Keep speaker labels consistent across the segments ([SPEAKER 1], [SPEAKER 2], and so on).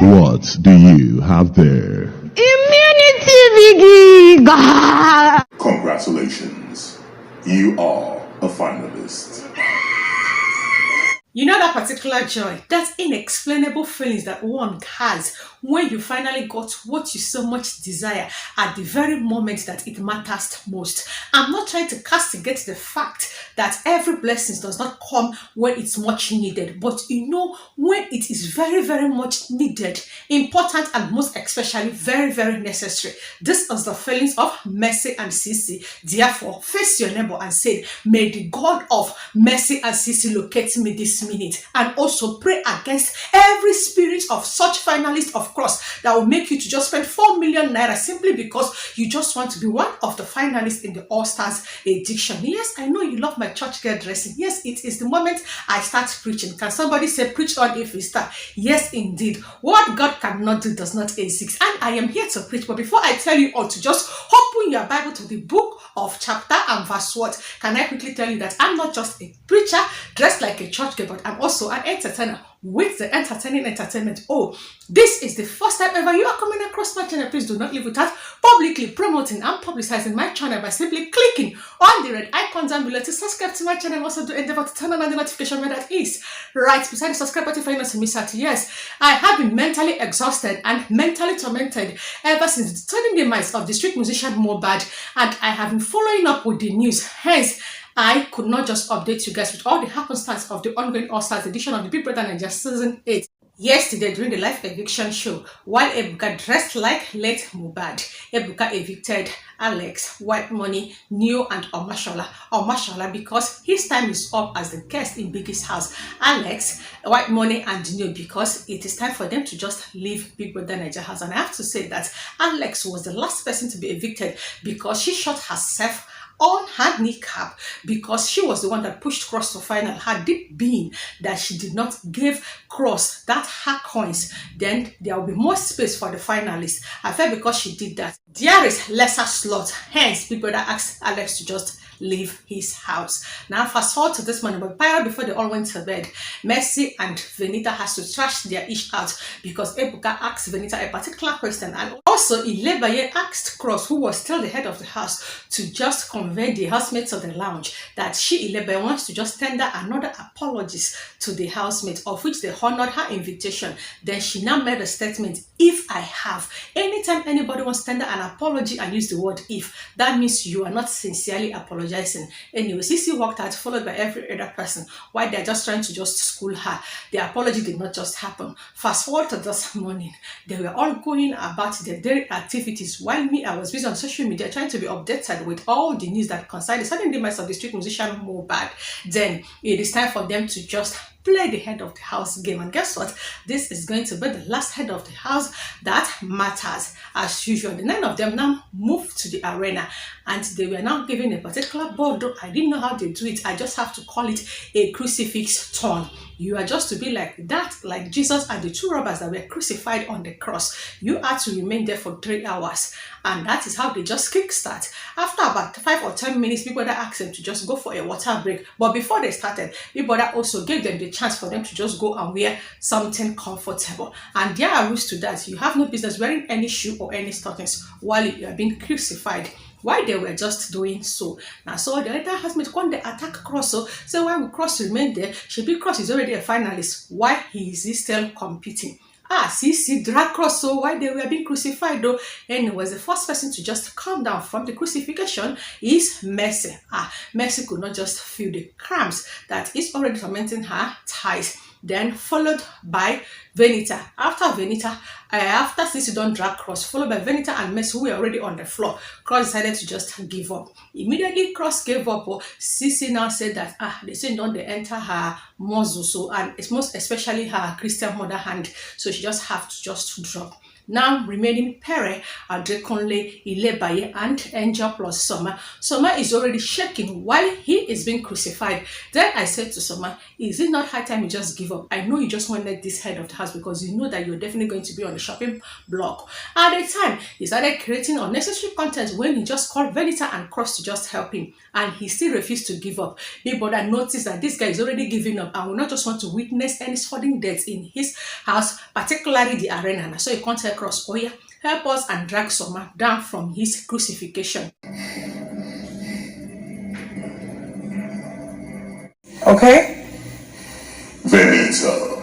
[SPEAKER 1] And what do you have there?
[SPEAKER 2] Immunity, biggie!
[SPEAKER 3] Congratulations, you are a finalist.
[SPEAKER 4] You know that particular joy, that inexplainable feelings that one has when you finally got what you so much desire at the very moment that it matters most. I'm not trying to castigate the fact that every blessing does not come when it's much needed, but you know when it is very, very much needed, important, and most especially very, very necessary. This is the feelings of Mercy and Ceec. Therefore, face your neighbor and say, may the God of Mercy and Ceec locate me this minute, and also pray against every spirit of such finalist of cross that will make you to just spend 4 million naira simply because you just want to be one of the finalists in the All Stars edition. Yes, I know you love my church girl dressing. Yes, it is the moment I start preaching. Can somebody say preach on if we start? Yes, indeed. What God cannot do does not exist, and I am here to preach. But before I tell you all to just open your Bible to the book of chapter and verse what, can I quickly tell you that I'm not just a preacher dressed like a church girl, but I'm also an entertainer with the entertaining entertainment. Oh, this is the first time ever you are coming across my channel. Please do not leave without publicly promoting and publicizing my channel by simply clicking on the red icon down below to subscribe to my channel. Also do endeavor to turn on the notification bell that is right beside the subscribe button for you not to miss out. Yes, I have been mentally exhausted and mentally tormented ever since turning the demise of the street musician Mohbad, and I have been following up with the news. Hence, I could not just update you guys with all the happenstance of the ongoing All Stars edition of the Bbnaija season 8. Yesterday, during the live eviction show, while Ebuka dressed like late Mohbad, Ebuka evicted Alex, Whitemoney, Neo, and Omashola because his time is up as the guest in Biggie's house. Alex, Whitemoney, and Neo because it is time for them to just leave Bbnaija house. And I have to say that Alex was the last person to be evicted because she shot herself on her kneecap because she was the one that pushed Cross to final. Had it been that she did not give Cross that her coins, then there will be more space for the finalists. I felt because she did that, there is lesser slot. Hence, people that asked Alex to just leave his house. Now fast forward to this morning, but prior before they all went to bed, Mercy and VENITA has to trash their ish out because Ebuka asked VENITA a particular question, and also Ilebaye asked Cross, who was still the head of the house, to just convey the housemates of the lounge that she, Ilebaye, wants to just tender another apologies to the housemates, of which they honored her invitation. Then she now made a statement, if I have, anytime anybody wants to tender an apology and use the word if, that means you are not sincerely apologizing. Anyway, Ceec walked out followed by every other person while they're just trying to just school her. The apology did not just happen. Fast forward to this morning, they were all going about their daily activities while me, I was busy on social media trying to be updated with all the news that concerned the sudden demise of the street musician Mohbad. Then it is time for them to just play the head of the house game, and guess what, this is going to be the last head of the house that matters. As usual, the 9 of them now moved to the arena, and they were now given a particular board. Though I didn't know how they do it, I just have to call it a crucifix turn. You are just to be like that, like Jesus and the 2 robbers that were crucified on the cross. You are to remain there for 3 hours, and that is how they just kickstart. After about 5 or 10 minutes, people that asked them to just go for a water break, but before they started, people that also gave them the chance for them to just go and wear something comfortable. And there are rules to that. You have no business wearing any shoe or any stockings while you are being crucified. Why they were just doing so. Now, so the other husband when they attack Cross, so why will Cross remain there? Shebi Cross is already a finalist. Why is he still competing? Ceec drag Cross, so why they were being crucified though. Anyways, the first person to just come down from the crucifixion is Mercy. Mercy could not just feel the cramps that is already tormenting her thighs. Then followed by VENITA. After VENITA, after Ceec don't drag Cross, followed by VENITA and Mercy, who were already on the floor. Cross decided to just give up. Immediately Cross gave up. Ceec now said that they say don't they enter her muzzle, so and it's most especially her Christian mother hand, so she just have to just drop. Now remaining PERE, ADEKUNLE, Ilebaye, and Angel plus SOMA. SOMA is already shaking while he is being crucified. Then I said to SOMA, is it not high time you just give up? I know you just wanted this head of the house because you know that you're definitely going to be on the shopping block. At the time, he started creating unnecessary content when he just called VENITA and Cross to just help him. And he still refused to give up. Big Brother noticed that this guy is already giving up and will not just want to witness any sudden deaths in his house, particularly the arena. So he contacted Cross, oh yeah, help us and drag SOMA down from his crucifixion.
[SPEAKER 3] Okay. VENITA.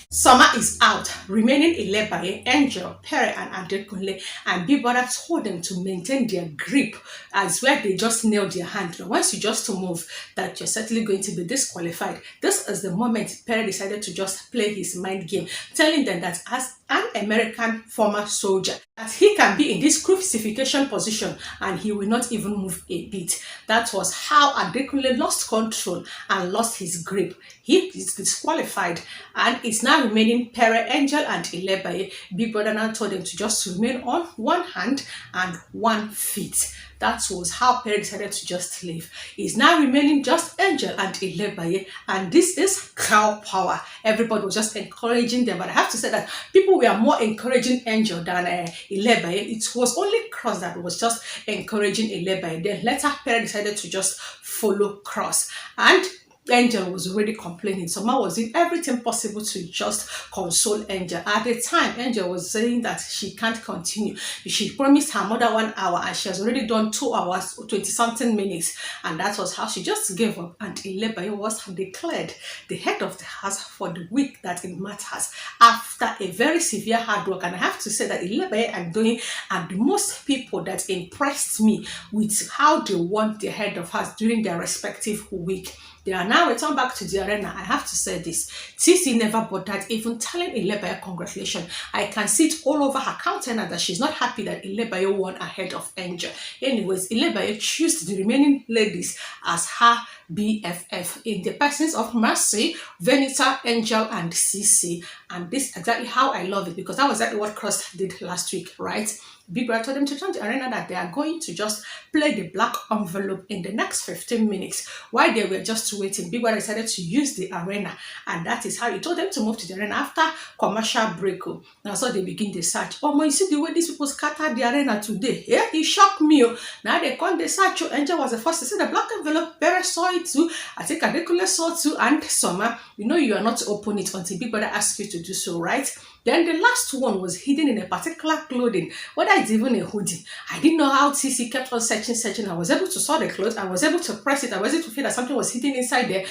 [SPEAKER 4] SOMA is out, remaining Ilebaye, Angel, PERE, and ADEKUNLE, and Big Brother told them to maintain their grip as where they just nailed their hand. Once you just to move, that you're certainly going to be disqualified. This is the moment PERE decided to just play his mind game, telling them that as an American former soldier, that he can be in this crucifixion position and he will not even move a bit. That was how ADEKUNLE lost control and lost his grip. He is disqualified and it's now remaining PERE, Angel, and Ilebaye. Big Brother now told them to just remain on one hand and 1 feet. That was how PERE decided to just leave. It's now remaining just Angel and Ilebaye, and this is cow power. Everybody was just encouraging them, but I have to say that people were more encouraging Angel than Ilebaye. It was only Cross that was just encouraging Ilebaye. Then later PERE decided to just follow Cross, and Angel was already complaining. SOMA was doing everything possible to just console Angel. At the time, Angel was saying that she can't continue. She promised her mother 1 hour and she has already done 2 hours, 20-something minutes. And that was how she just gave up. And Ilebaye was declared the head of the house for the week that it matters. After a very severe hard work. And I have to say that Ilebaye and Doyin are the most people that impressed me with how they won the head of house during their respective week. They are now returned back to the arena. I have to say this. Ceec never bothered even telling Ilebaye congratulations. I can see it all over her countenance that she's not happy that Ilebaye won ahead of Angel. Anyways, Ilebaye chose the remaining ladies as her BFF in the persons of Mercy, VENITA, Angel, and Ceec. And this is exactly how I love it, because that was exactly what Cross did last week, right? Big Brother told them to turn the arena that they are going to just play the black envelope in the next 15 minutes. While they were just waiting, Big Brother decided to use the arena, and that is how he told them to move to the arena after commercial break. Now, so they begin the search. Oh, you see the way these people scattered the arena today? Yeah, it shocked me. Now they come the search. Angel was the first to see the black envelope. PERE saw it too. I think ADEKUNLE saw it too, and SOMA. You know you are not to open it until Big Brother asks you to do so, right? Then the last one was hidden in a particular clothing, whether it's even a hoodie. I didn't know how Ceec kept on searching. I was able to saw the clothes. I was able to press it. I was able to feel that something was hidden inside there.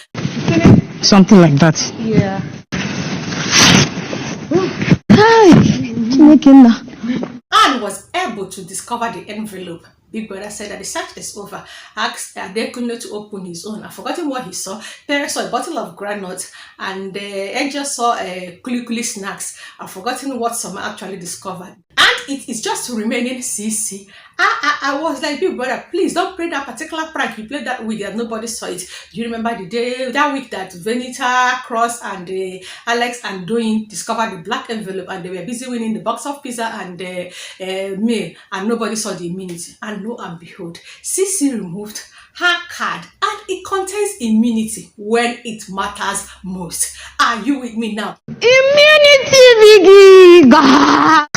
[SPEAKER 2] Something like that. Yeah. Hi.
[SPEAKER 4] And was able to discover the envelope. Big Brother said that the search is over. Asked ADEKUNLE to open his own. I've forgotten what he saw. PERE saw a bottle of granules, and Angel saw kuli snacks. I've forgotten what SOMA actually discovered. And it is just remaining Ceec. I was like, Big Brother, please don't play that particular prank you played that week that nobody saw it. Do you remember the day, that week that VENITA, Cross, and Alex and Doyin discovered the black envelope and they were busy winning the box of pizza and meal, and nobody saw the immunity? And lo and behold, Ceec removed her card and it contains immunity when it matters most. Are you with me now?
[SPEAKER 2] Immunity, Biggie.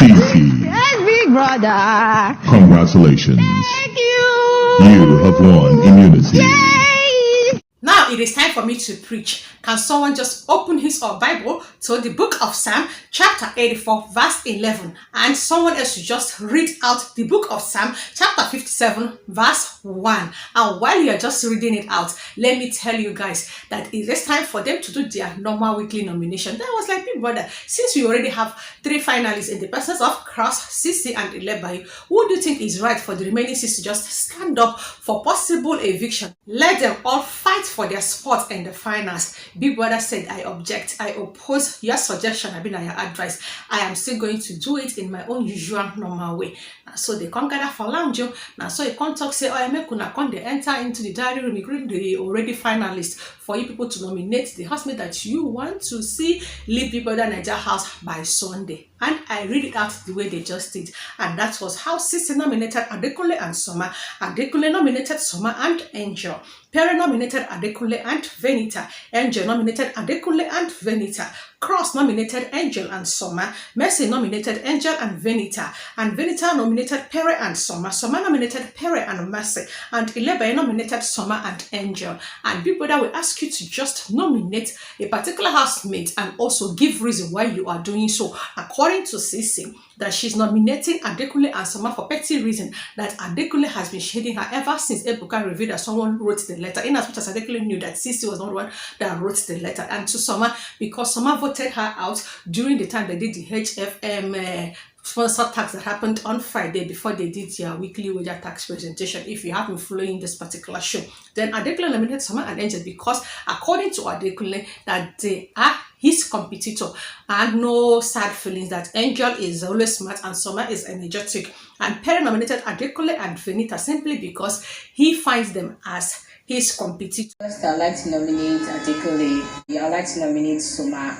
[SPEAKER 1] Ceec,
[SPEAKER 2] Yes, Big Brother.
[SPEAKER 1] congratulations.
[SPEAKER 2] Thank you.
[SPEAKER 1] You have won immunity.
[SPEAKER 2] Yay.
[SPEAKER 4] Now it is time for me to preach. Can someone just open his or Bible to the book of Psalm chapter 84 verse 11, and someone else should just read out the book of Psalm chapter 57 verse 1. And while you are just reading it out, let me tell you guys that it is time for them to do their normal weekly nomination. That was like, Big Brother, since we already have 3 finalists in the persons of Cross, Ceec, and Ilebaye, who do you think is right for the remaining 6 to just stand up for possible eviction? Let them all fight for their their spot in the finals. Big Brother said, I object, I oppose your suggestion, Bbnaija advice. I am still going to do it in my own usual normal way. So they come gather for lounge. Now so you can't talk, say, oh, I make una come they enter into the diary room, including the already finalists, for you people to nominate the housemate that you want to see leave Big Brother Naija house by Sunday. And I read it out the way they just did. And that was how Ceec nominated ADEKUNLE and SOMA. ADEKUNLE nominated SOMA and Angel. PERE nominated ADEKUNLE and VENITA. Angel nominated ADEKUNLE and VENITA. Cross nominated Angel and SOMA. Mercy nominated Angel and VENITA. And VENITA nominated PERE and SOMA. SOMA nominated PERE and Mercy. And Ilebaye nominated SOMA and Angel. And Big Brother will ask you to just nominate a particular housemate and also give reason why you are doing so. According to Ceec, that she's nominating ADEKUNLE and SOMA for petty reason, that ADEKUNLE has been shading her ever since Ebuka revealed that someone wrote the letter, in as much as ADEKUNLE knew that Ceec was not the one that wrote the letter. And to SOMA, because SOMA voted her out during the time they did the HFM sponsor tax that happened on Friday before they did their weekly wager tax presentation. If you have been following this particular show, then ADEKUNLE nominated SOMA and Angel because, according to ADEKUNLE, that they are his competitor, and no sad feelings that Angel is always smart and SOMA is energetic. And PERE nominated ADEKUNLE and VENITA simply because he finds them as his competitor.
[SPEAKER 5] First, I'd like to nominate ADEKUNLE. Yeah, I'd like to nominate SOMA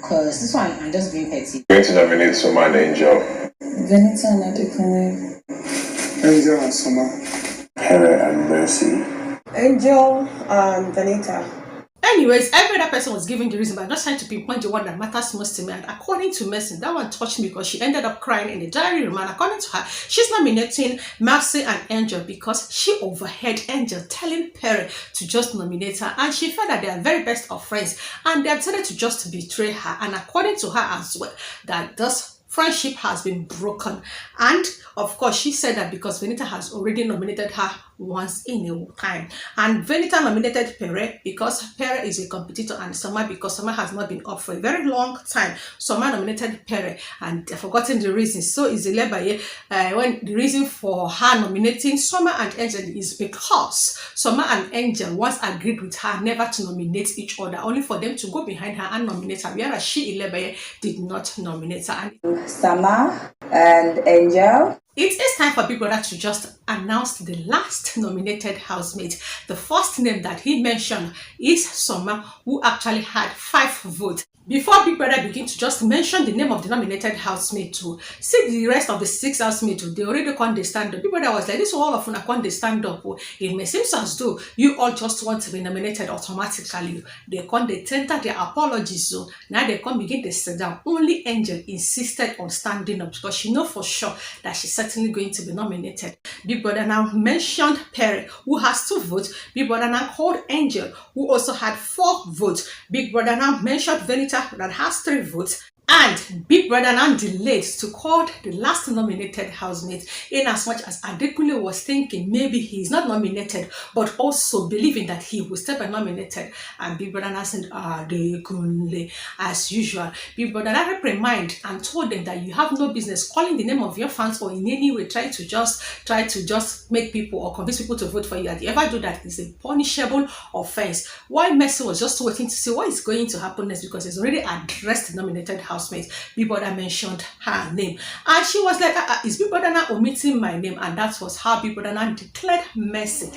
[SPEAKER 5] because this one I'm just being petty.
[SPEAKER 3] I'm going to nominate SOMA and Angel.
[SPEAKER 5] VENITA and ADEKUNLE.
[SPEAKER 6] Angel and SOMA.
[SPEAKER 3] PERE and Mercy.
[SPEAKER 7] Angel and VENITA.
[SPEAKER 4] Anyways, every other person was giving the reason, but I'm just trying to pinpoint the one that matters most to me. And according to Mercy, that one touched me because she ended up crying in the diary room. And according to her, she's nominating Mercy and Angel because she overheard Angel telling PERE to just nominate her. And she felt that they are very best of friends. And they have decided to just betray her. And according to her as well, that this friendship has been broken. And of course, she said that because VENITA has already nominated her once in a time. And VENITA nominated PERE because PERE is a competitor, and SOMA because SOMA has not been up for a very long time. SOMA nominated PERE, and they've forgotten the reason. So is Ilebaye, when the reason for her nominating SOMA and Angel is because SOMA and Angel once agreed with her never to nominate each other, only for them to go behind her and nominate her, whereas she, Ilebaye, did not nominate her. And
[SPEAKER 5] SOMA and Angel.
[SPEAKER 4] It is time for Big Brother to just announce the last nominated housemate. The first name that he mentioned is SOMA, who actually had 5 votes. Before Big Brother begin to just mention the name of the nominated housemate to see the rest of the 6 housemates, they already can't stand up. Big Brother was like, this all of them can't stand up. It may seem as though you all just want to be nominated automatically. They can't, they tender their apologies. So now they can't begin to sit down. Only Angel insisted on standing up because she knows for sure that she's certainly going to be nominated. Big Brother now mentioned PERE, who has 2 votes. Big Brother now called Angel, who also had 4 votes. Big Brother now mentioned VENITA, that has 3 votes. And Big Brother now delayed to call the last nominated housemate, in as much as ADEKUNLE was thinking maybe he's not nominated, but also believing that he will still be nominated. And Big Brother now said ADEKUNLE as usual. Big Brother now reprimanded and told them that you have no business calling the name of your fans or in any way try to just make people or convince people to vote for you. If you ever do that, it's a punishable offense. While Mercy was just waiting to see what is going to happen next because he's already addressed the nominated house. Big Brother mentioned her name, and she was like, is Big Brother now omitting my name? And that was how Big Brother now declared Mercy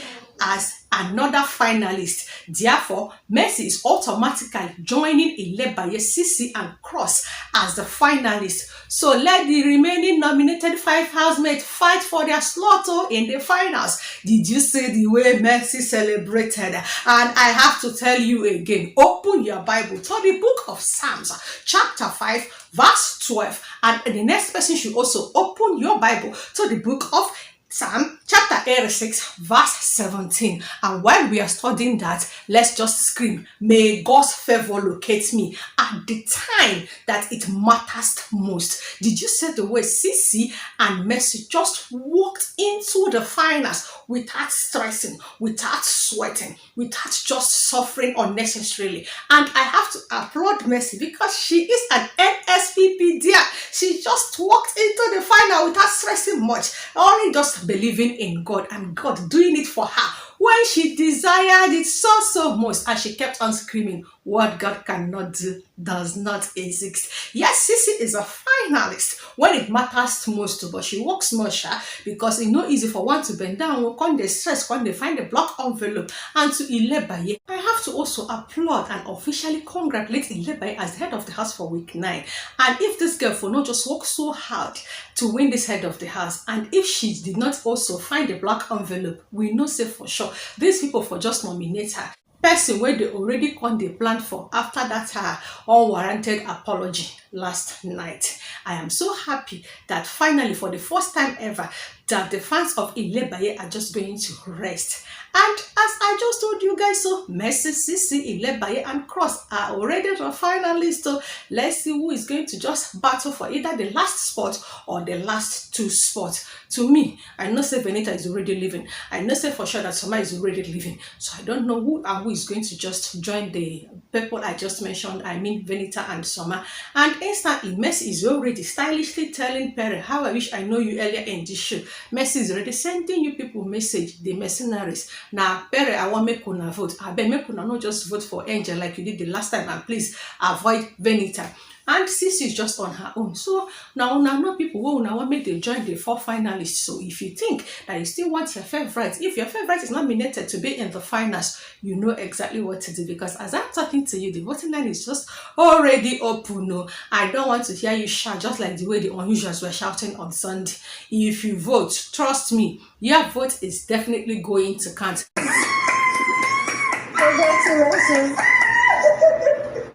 [SPEAKER 4] as another finalist. Therefore, Mercy is automatically joining Ilebaye, Ceec, and Cross as the finalist. So let the remaining nominated 5 housemates fight for their slot in the finals. Did you see the way Mercy celebrated? And I have to tell you again, open your Bible to the book of Psalms, chapter 5, verse 12. And the next person should also open your Bible to the book of Psalm chapter 86 verse 17. And while we are studying that, let's just scream, may God's favor locate me at the time that it matters most. Did you see the way Ceec and Mercy just walked into the finals without stressing, without sweating, without just suffering unnecessarily. And I have to applaud Mercy because she is an NSPP dear. She just walked into the final without stressing much, only just believing in God and God doing it for her when she desired it so much, and she kept on screaming, what God cannot do does not exist. Yes, Ceec is a finalist when it matters most, but she works much because it's not easy for one to bend down, when they stress, when they find a block envelope. And to Ilebaye, I have to also applaud and officially congratulate Ilebaye as the head of the house for week 9. And if this girl for not just work so hard to win this head of the house, and if she did not also find a black envelope, we know say for sure these people for just nominate her. Person where they already con they planned for after that her unwarranted apology last night. I am so happy that finally, for the first time ever, that the fans of Ilebaye are just going to rest. And as I just told you guys, so Mercy, Ceec, Ilebaye, and Cross are already the finalists. So let's see who is going to just battle for either the last spot or the last 2 spots. To me, I know say VENITA is already leaving. I know say for sure that SOMA is already leaving. So I don't know who and who is going to just join the people I just mentioned. I mean VENITA and SOMA. And instantly, Mercy is already stylishly telling PERE, how I wish I know you earlier in this show. Mercy is already sending you people message, the mercenaries. Now, PERE, I want make una vote. I beg make una not just vote for Angel like you did the last time, and please avoid VENITA. And Ceec is just on her own. So now no people who now want me to join the 4 finalists. So if you think that you still want your favorite, if your favorite is nominated to be in the finals, you know exactly what to do. Because as I'm talking to you, the voting line is just already open. No, I don't want to hear you shout just like the way the unusuals were shouting on Sunday. If you vote, trust me, your vote is definitely going to count.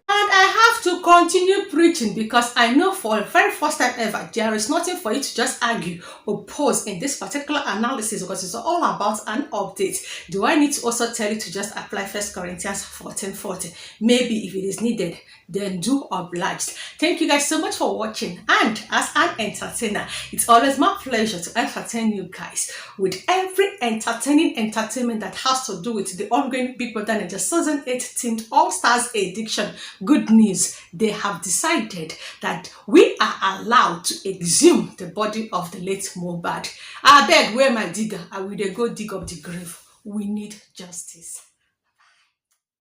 [SPEAKER 4] And I have to continue preaching because I know for the very first time ever, there is nothing for you to just argue or pose in this particular analysis because it's all about an update. Do I need to also tell you to just apply 1 Corinthians 14:40? Maybe if it is needed, then do obliged. Thank you guys so much for watching. And as an entertainer, it's always my pleasure to entertain you guys with every entertaining entertainment that has to do with the ongoing Big Brother Naija Season 18 All-Stars Eviction. Good news, they have decided that we are allowed to exhume the body of the late Mohbad. I beg, where my digger? I will go dig up the grave. We need justice.